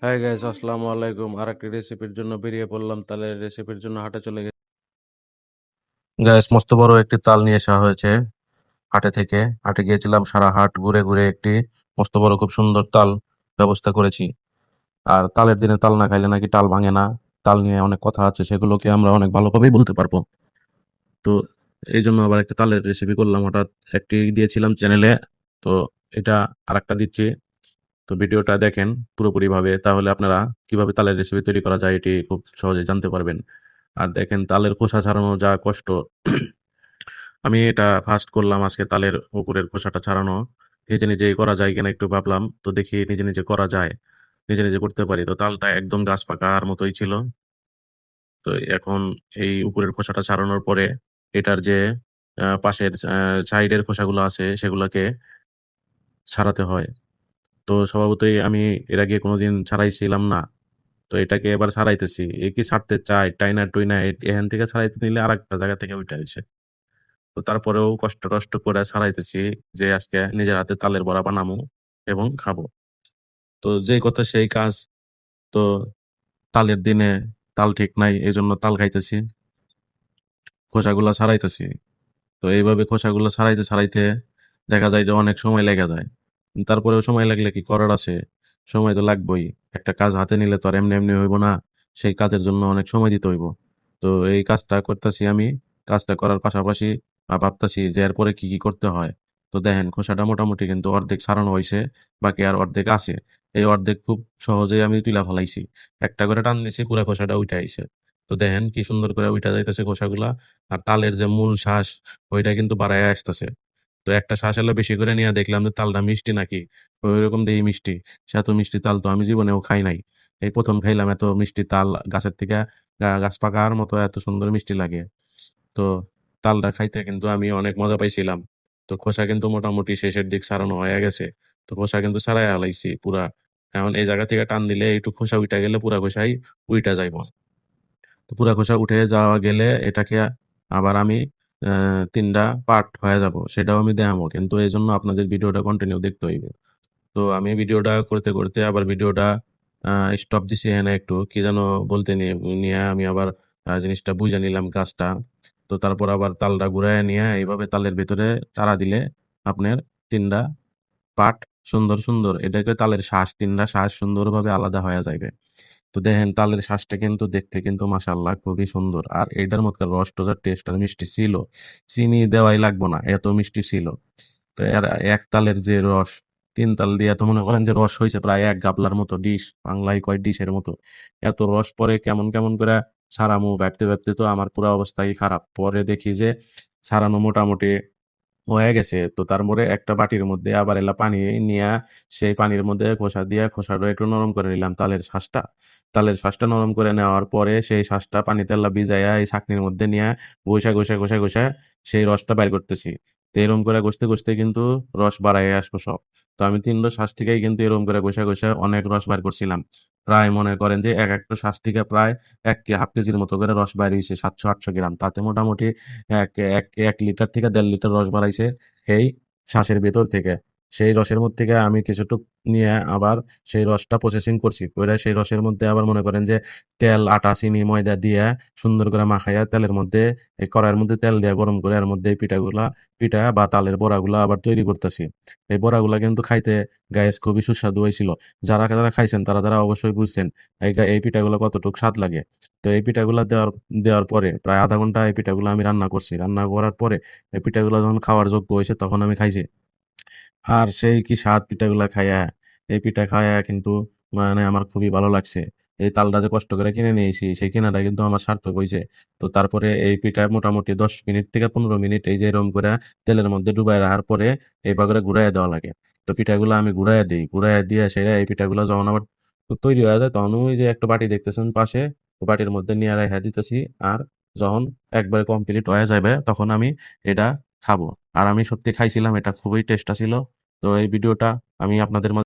Hi guys, আসসালামু আলাইকুম। আরেকটি রেসিপির জন্য বেরিয়ে পড়লাম। তালের রেসিপির জন্য হাটে চলে গেছি। গাইস, মস্ত বড় একটি তাল নিয়ে আসা হয়েছে হাটে থেকে। হাটে গিয়েছিলাম, সারা হাট ঘুরে ঘুরে একটি মস্ত বড় খুব সুন্দর তাল ব্যবস্থা করেছি। আর তালের দিনে তাল না খাইলে নাকি তাল ভাঙে না। তাল নিয়ে অনেক কথা আছে, সেগুলোকে আমরা অনেক ভালোভাবেই বলতে পারবো। তো এই জন্য আবার একটা তালের রেসিপি করলাম। হঠাৎ একটি দিয়েছিলাম চ্যানেলে, তো এটা আরেকটা দিচ্ছি। তো ভিডিওটা দেখেন পুরোপুরি ভাবে, তাহলে আপনারা কিভাবে তালের রেসিপি তৈরি করা যায় এটি খুব সহজে জানতে পারবেন। আর দেখেন তালের খোসা ছাড়ানো যা কষ্ট। আমি এটা ফার্স্ট করলাম আজকে, তালের উপরের খোসাটা ছাড়ানো। নিজে নিজেই করা যায় কিনা একটু ভাবলাম, তো দেখি নিজে নিজে করা যায়, নিজে নিজে করতে পারি। তো তালটা একদম গাছ পাকার মতোই ছিল। তো এখন এই উপরের খোসাটা ছাড়ানোর পরে এটার যে পাশের সাইডের খোসাগুলো আছে সেগুলোকে ছাড়াতে হয়। তো স্বভাবতই আমি এর আগে কোনোদিন ছাড়াইছিলাম না। তো এটাকে এবার ছাড়াইতেছি। এ কি ছাড়তে চায় টাইনা টুইনা, এখান থেকে ছাড়াইতে নিলে আর একটা জায়গা থেকে উঠে আসে। তো তারপরেও কষ্ট টষ্ট করে ছাড়াইতেছি, যে আজকে নিজের হাতে তালের বড়া বানামু এবং খাবো। তো যেই কথা সেই কাজ। তো তালের দিনে তাল ঠিক নাই, এই জন্য তাল খাইতেছি, খোসাগুলা ছাড়াইতেছি। তো এইভাবে খোসাগুলো ছাড়াইতে ছাড়াইতে দেখা যায় যে অনেক সময় লেগে যায়। তারপরেও সময় লাগলে কি করার আছে, সময় তো লাগবেই। একটা কাজ হাতে নিলে তো আর এমনি এমনি হইব না, সেই কাজের জন্য অনেক সময় দিতে হইব। তো এই কাজটা করতেছি আমি। কাজটা করার পাশাপাশি ভাবতাছি যে এরপরে কি কি করতে হয়। তো দেখেন খোসাটা মোটামুটি কিন্তু অর্ধেক ছাড়ানো হয়েছে, বাকি আর অর্ধেক আছে। এই অর্ধেক খুব সহজেই আমি তুলা ফেলাইছি, একটা করে টান দিছি, পুরা খোসাটা উঠে আইছে। তো দেখেন কি সুন্দর করে উঠা যাইতেছে খোসাগুলা। আর তালের যে মূল শ্বাস, ওইটা কিন্তু বাড়ায় আসতেছে। তো একটা শ্বাস এলো বেশি করে নিয়ে দেখলাম যে তালটা মিষ্টি নাকি, ওইরকম দেখি মিষ্টি। সে এত মিষ্টি তাল তো আমি জীবনেও খাই নাই। এই প্রথম খাইলাম এত মিষ্টি তাল গাছের থেকে। গাছ পাকার মতো এত সুন্দর মিষ্টি লাগে। তো তালটা খাইতে কিন্তু আমি অনেক মজা পাইছিলাম। তো খোসা কিন্তু মোটামুটি শেষের দিক ছাড়ানো হয়ে গেছে। তো খোসা কিন্তু ছাড়াই আলাইছি পুরা। এখন এই জায়গা থেকে টান দিলে একটু খোসা উইটা গেলে পুরা খোসাই উইটা যাইব। তো পুরা খোসা উঠে যাওয়া গেলে এটাকে আবার আমি ৩টা পার্ট হয়ে যাব, সেটাও আমি দেখাবো। কিন্তু এই জন্য আপনাদের ভিডিওটা কন্টিনিউ দেখতে হইবে। তো আমি ভিডিওটা করতে করতে আবার ভিডিওটা স্টপ দিছি, এখানে একটু কি যেন বলতে নিয়ে নিয়ে আমি আবার জিনিসটা বুঝে নিলাম কাজটা। তো তারপর আবার তালটা ঘুরায় নিয়ে এইভাবে তালের ভিতরে চারা দিলে আপনার ৩টা পার্ট সুন্দর সুন্দর, এটাকে তালের শ্বাস, ৩টা শ্বাস সুন্দরভাবে আলাদা হয়ে যাবে। তো দেখেন তালের শ্বাসটা কিন্তু দেখতে কিন্তু মাশাআল্লাহ খুবই সুন্দর। আর এটার মধ্যে রসটার টেস্ট আর মিষ্টি ছিল, চিনি দেওয়াই লাগবো না, এত মিষ্টি ছিল। তো এর এক তালের যে রস, ৩ তাল দিয়ে তো মনে করেন যে রস হয়েছে প্রায় এক গাবলার মতো, ডিশ বাংলায় কয় ডিশের মতো। এত রস পরে কেমন কেমন করে ছাড়ামু ভাবতে ভাবতে তো আমার পুরো অবস্থাই খারাপ। পরে দেখি যে ছাড়ানো মোটামুটি হয়ে গেছে। তো তারপরে একটা বাটির মধ্যে আবার এলা পানি নিয়ে সেই পানির মধ্যে খোসা দিয়ে খোসাটা একটু নরম করে নিলাম, তালের শ্বাসটা নরম করে নেওয়ার পরে সেই শ্বাসটা পানিতে এলা ভিজাইয়া এই ছাঁকনির মধ্যে নিয়ে ঘষা সেই রসটা বাইর করতেছি। তো এরম করে ঘষতে ঘষতে কিন্তু রস বাড়াই আসবো সব। তো আমি ৩টা শ্বাস থেকেই কিন্তু এরম করে ঘষা অনেক রস বার করছিলাম। প্রায় মনে করেন যে এক একটা শ্বাস থেকে প্রায় 1.5 কেজির মতো করে রস বাইর হয়েছে, 700-800 গ্রাম। তাতে মোটামুটি এক এক 1 লিটার থেকে 1.5 লিটার রস বাড়াইছে এই শ্বাসের ভেতর থেকে। সেই রসের মধ্যে থেকে আমি কিছুটুক নিয়ে আবার সেই রসটা প্রসেসিং করছি করে, সেই রসের মধ্যে আবার মনে করেন যে তেল, আটা, চিনি, ময়দা দিয়ে সুন্দর করে মাখাইয়া তেলের মধ্যে, এই কড়াইয়ের মধ্যে তেল দিয়ে গরম করে এর মধ্যে এই পিঠা বা তালের বড়াগুলা আবার তৈরি করতেছি। এই বড়াগুলা কিন্তু খাইতে গায়েস খুবই সুস্বাদু হয়েছিল। যারা যারা খাইছেন তারা তারা অবশ্যই বুঝছেন এই পিঠাগুলো কতটুকু স্বাদ লাগে। তো এই পিঠাগুলা দেওয়ার দেওয়ার পরে প্রায় আধা ঘন্টা এই পিঠাগুলো আমি রান্না করছি। রান্না করার পরে এই পিঠাগুলো যখন খাওয়ার যোগ্য হয়েছে তখন আমি খাইছি। আর সেই কি স্বাদ পিঠাগুলা খাইয়া। এই পিঠা খাইয়া কিন্তু মানে আমার খুবই ভালো লাগছে। এই তালটা যে কষ্ট করে কিনে নিয়েছি, সেই কেনাটা কিন্তু আমার সার্থক হয়েছে। তো তারপরে এই পিঠা মোটামুটি 10 মিনিট থেকে 15 মিনিট এই যে এরকম করে তেলের মধ্যে ডুবাই রাখার পরে এইভাবে করে ঘুরাইয়া দেওয়া লাগে। তো পিঠাগুলো আমি ঘুরাইয়া দিই, ঘুরাইয়া দিয়ে সেটা এই পিঠাগুলো যখন আবার তৈরি হয়ে যায় তখন ওই যে একটা বাটি দেখতেছেন পাশে, তো বাটির মধ্যে নিয়ে রাখা দিতেছি। আর যখন একবারে কমপ্লিট হয়ে যাবে তখন আমি এটা খাবো। আর আমি সত্যি খাইছিলাম, এটা খুবই টেস্ট ছিল। তো এই ভিডিওটা আমি আপনাদের মাঝে